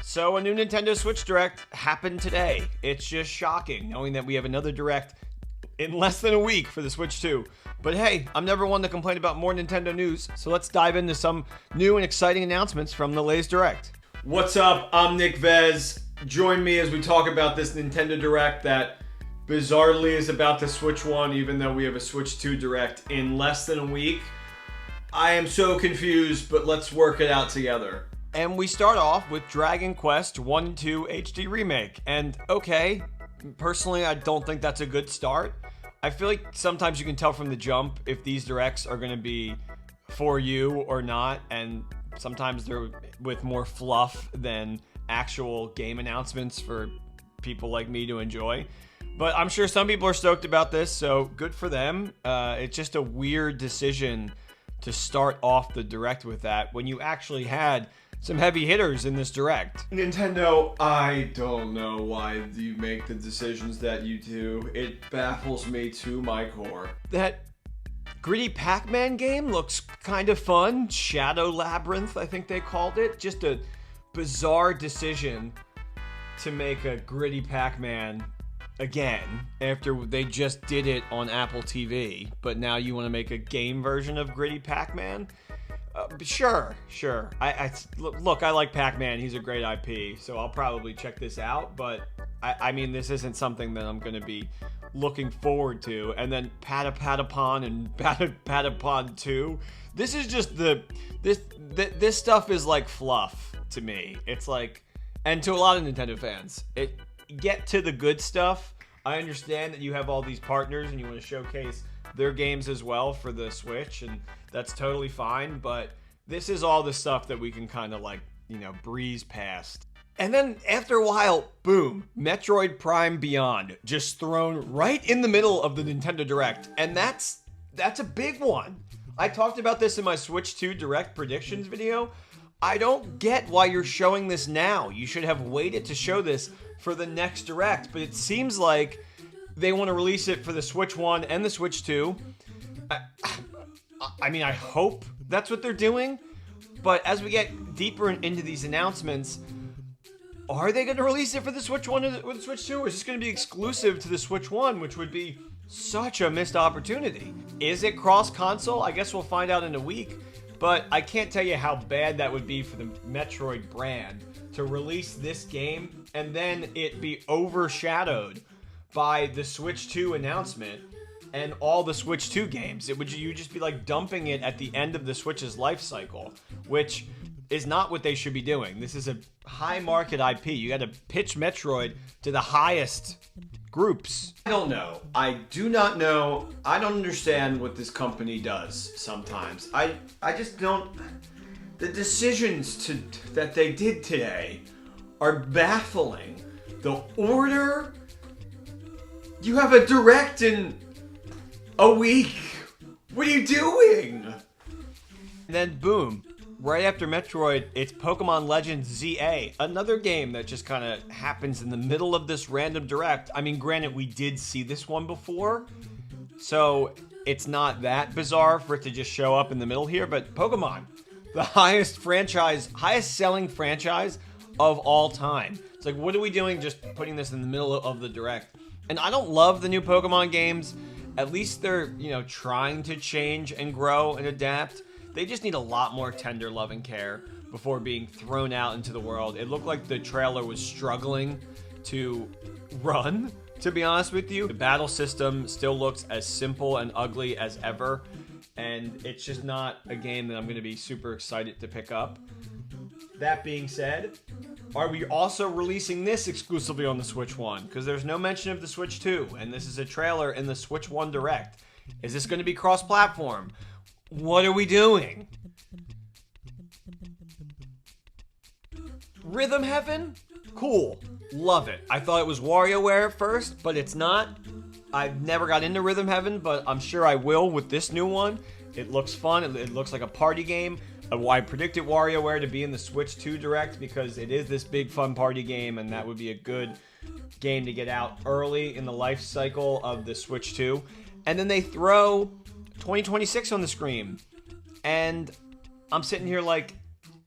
So a new Nintendo Switch Direct happened today. It's just shocking knowing that we have another Direct in less than a week for the Switch 2. But hey, I'm never one to complain about more Nintendo news, so let's dive into some new and exciting announcements from the latest Direct. What's up? I'm Nick Vez. Join me as we talk about this Nintendo Direct that bizarrely is about to Switch 1, even though we have a Switch 2 Direct in less than a week. I am so confused, but let's work it out together. And we start off with Dragon Quest 1-2 HD Remake. And okay, personally, I don't think that's a good start. I feel like sometimes you can tell from the jump if these directs are going to be for you or not. And sometimes they're with more fluff than actual game announcements for people like me to enjoy. But I'm sure some people are stoked about this, so good for them. It's just a weird decision to start off the Direct with that when you actually had some heavy hitters in this Direct. Nintendo, I don't know why you make the decisions that you do. It baffles me to my core. That Gritty Pac-Man game looks kind of fun. Shadow Labyrinth, I think they called it. Just a bizarre decision to make a Gritty Pac-Man again after they just did it on Apple TV, but now you want to make a game version of Gritty Pac-Man? Sure. Look, I like Pac-Man. He's a great IP, so I'll probably check this out, but I mean, this isn't something that I'm going to be looking forward to. And then Patapon and Patapon 2. This is just this stuff is like fluff to me. It's like, and to a lot of Nintendo fans, get to the good stuff. I understand that you have all these partners and you want to showcase their games as well for the Switch, and that's totally fine, but this is all the stuff that we can kind of like, breeze past. And then after a while, boom, Metroid Prime Beyond just thrown right in the middle of the Nintendo Direct, and that's a big one. I talked about this in my Switch 2 Direct predictions video. I don't get why you're showing this now. You should have waited to show this for the next Direct, but it seems like they want to release it for the Switch 1 and the Switch 2. I mean, I hope that's what they're doing, but as we get deeper into these announcements, are they going to release it for the Switch 1 or the Switch 2, or is this going to be exclusive to the Switch 1, which would be such a missed opportunity? Is it cross-console? I guess we'll find out in a week. But I can't tell you how bad that would be for the Metroid brand to release this game and then it be overshadowed by the Switch 2 announcement and all the Switch 2 games. You'd just be like dumping it at the end of the Switch's life cycle, which is not what they should be doing. This is a high market IP. You got to pitch Metroid to the highest groups. I don't know. I do not know. I don't understand what this company does sometimes. I just don't. The decisions that they did today are baffling. The order. You have a Direct in a week. What are you doing? And then boom. Right after Metroid, it's Pokemon Legends ZA, another game that just kind of happens in the middle of this random Direct. I mean, granted, we did see this one before, so it's not that bizarre for it to just show up in the middle here, but Pokemon, the highest selling franchise of all time. It's like, what are we doing just putting this in the middle of the Direct? And I don't love the new Pokemon games. At least they're, trying to change and grow and adapt. They just need a lot more tender love and care before being thrown out into the world. It looked like the trailer was struggling to run, to be honest with you. The battle system still looks as simple and ugly as ever, and it's just not a game that I'm going to be super excited to pick up. That being said, are we also releasing this exclusively on the Switch 1? Because there's no mention of the Switch 2, and this is a trailer in the Switch 1 Direct. Is this going to be cross-platform? What are we doing? Rhythm Heaven? Cool. Love it. I thought it was WarioWare at first, but it's not. I've never got into Rhythm Heaven, but I'm sure I will with this new one. It looks fun. It looks like a party game. I predicted WarioWare to be in the Switch 2 Direct because it is this big fun party game, and that would be a good game to get out early in the life cycle of the Switch 2. And then they throw 2026 on the screen, and I'm sitting here like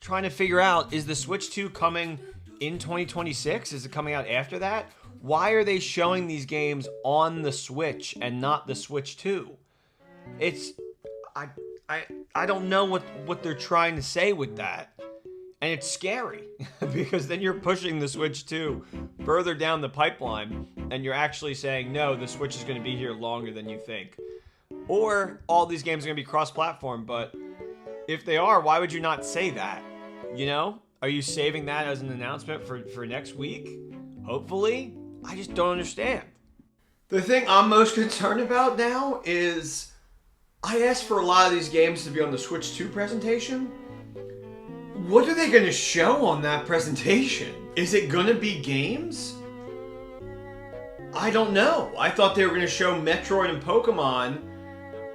trying to figure out, is the Switch 2 coming in 2026? Is it coming out after that? Why are they showing these games on the Switch and not the Switch 2? It's I don't know what they're trying to say with that. And it's scary because then you're pushing the Switch 2 further down the pipeline and you're actually saying, no, the Switch is going to be here longer than you think. Or all these games are going to be cross-platform, but if they are, why would you not say that? You know? Are you saving that as an announcement for next week? Hopefully? I just don't understand. The thing I'm most concerned about now is I asked for a lot of these games to be on the Switch 2 presentation. What are they going to show on that presentation? Is it going to be games? I don't know. I thought they were going to show Metroid and Pokemon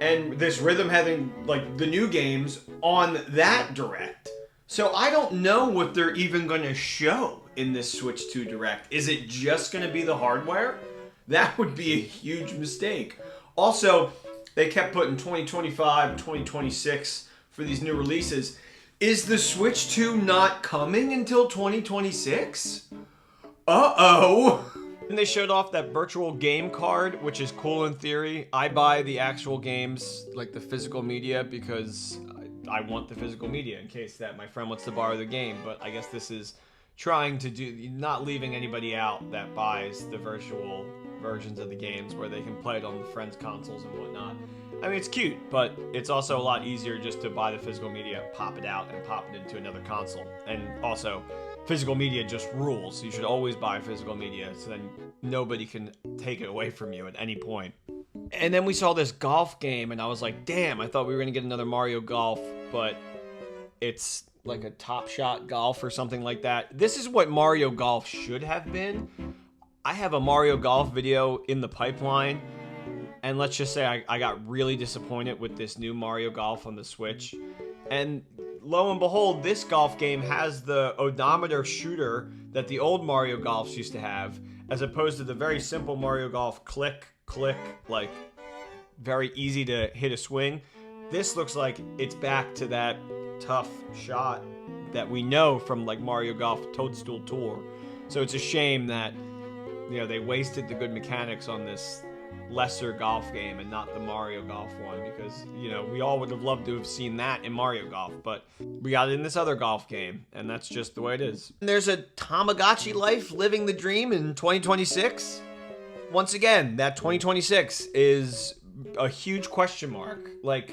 and this Rhythm having, like, the new games on that Direct. So I don't know what they're even going to show in this Switch 2 Direct. Is it just going to be the hardware? That would be a huge mistake. Also, they kept putting 2025, 2026 for these new releases. Is the Switch 2 not coming until 2026? Uh-oh. And they showed off that virtual game card, which is cool in theory. I buy the actual games, like the physical media, because I want the physical media in case that my friend wants to borrow the game. But I guess this is trying to do, not leaving anybody out that buys the virtual versions of the games where they can play it on the friends' consoles and whatnot. I mean, it's cute, but it's also a lot easier just to buy the physical media, pop it out, and pop it into another console. And also, physical media just rules. You should always buy physical media, so then nobody can take it away from you at any point. And then we saw this golf game, and I was like, damn, I thought we were going to get another Mario Golf, but it's like a Top Shot Golf or something like that. This is what Mario Golf should have been. I have a Mario Golf video in the pipeline, and let's just say I got really disappointed with this new Mario Golf on the Switch. And lo and behold, this golf game has the odometer shooter that the old Mario Golfs used to have, as opposed to the very simple Mario Golf click, click, like very easy to hit a swing. This looks like it's back to that tough shot that we know from like Mario Golf Toadstool Tour. So it's a shame that, you know, they wasted the good mechanics on this lesser golf game and not the Mario Golf one, because, you know, we all would have loved to have seen that in Mario Golf, but we got it in this other golf game, and that's just the way it is. And there's a Tamagotchi Life living the dream in 2026. Once again, that 2026 is a huge question mark. Like,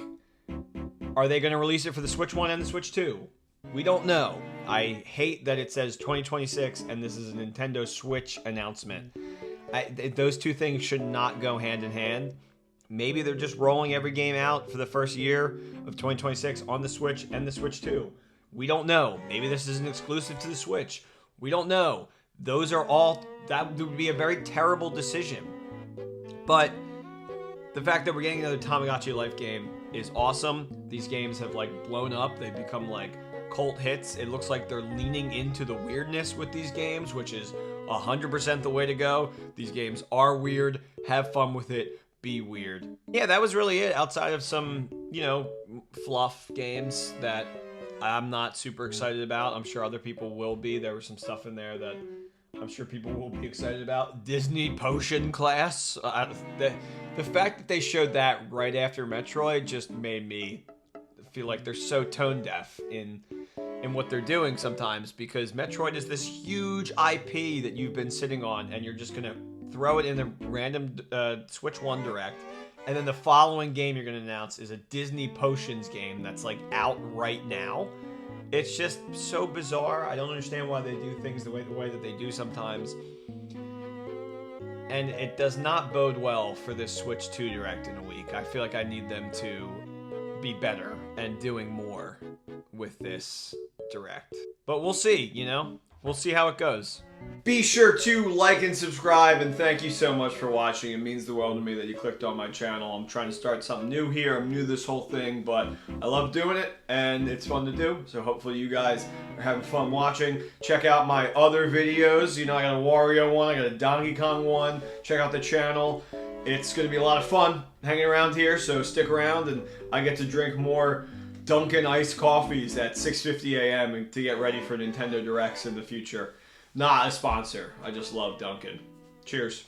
are they going to release it for the Switch 1 and the Switch 2? We don't know. I hate that it says 2026 and this is a Nintendo Switch announcement. Those two things should not go hand in hand. Maybe they're just rolling every game out for the first year of 2026 on the Switch and the Switch 2. We don't know. Maybe this is an exclusive to the Switch. We don't know. Those are all, that would be a very terrible decision. But the fact that we're getting another Tamagotchi Life game is awesome. These games have like blown up. They've become like cult hits. It looks like they're leaning into the weirdness with these games, which is 100% the way to go. These games are weird. Have fun with it. Be weird. Yeah, that was really it. Outside of some, you know, fluff games that I'm not super excited about. I'm sure other people will be. There was some stuff in there that I'm sure people will be excited about. Disney Potion Class. The fact that they showed that right after Metroid just made me feel like they're so tone deaf in what they're doing sometimes, because Metroid is this huge IP that you've been sitting on, and you're just gonna throw it in a random Switch 1 Direct, and then the following game you're gonna announce is a Disney Potions game that's like out right now. It's just so bizarre. I don't understand why they do things the way that they do sometimes. And it does not bode well for this Switch 2 Direct in a week. I feel like I need them to be better and doing more with this Direct. But we'll see, you know? We'll see how it goes. Be sure to like and subscribe, and thank you so much for watching. It means the world to me that you clicked on my channel. I'm trying to start something new here. I'm new to this whole thing, but I love doing it, and it's fun to do. So hopefully you guys are having fun watching. Check out my other videos. You know, I got a Wario one, I got a Donkey Kong one. Check out the channel. It's going to be a lot of fun hanging around here, so stick around, and I get to drink more Dunkin' iced coffees at 6:50 a.m. to get ready for Nintendo Directs in the future. Not a sponsor. I just love Dunkin'. Cheers.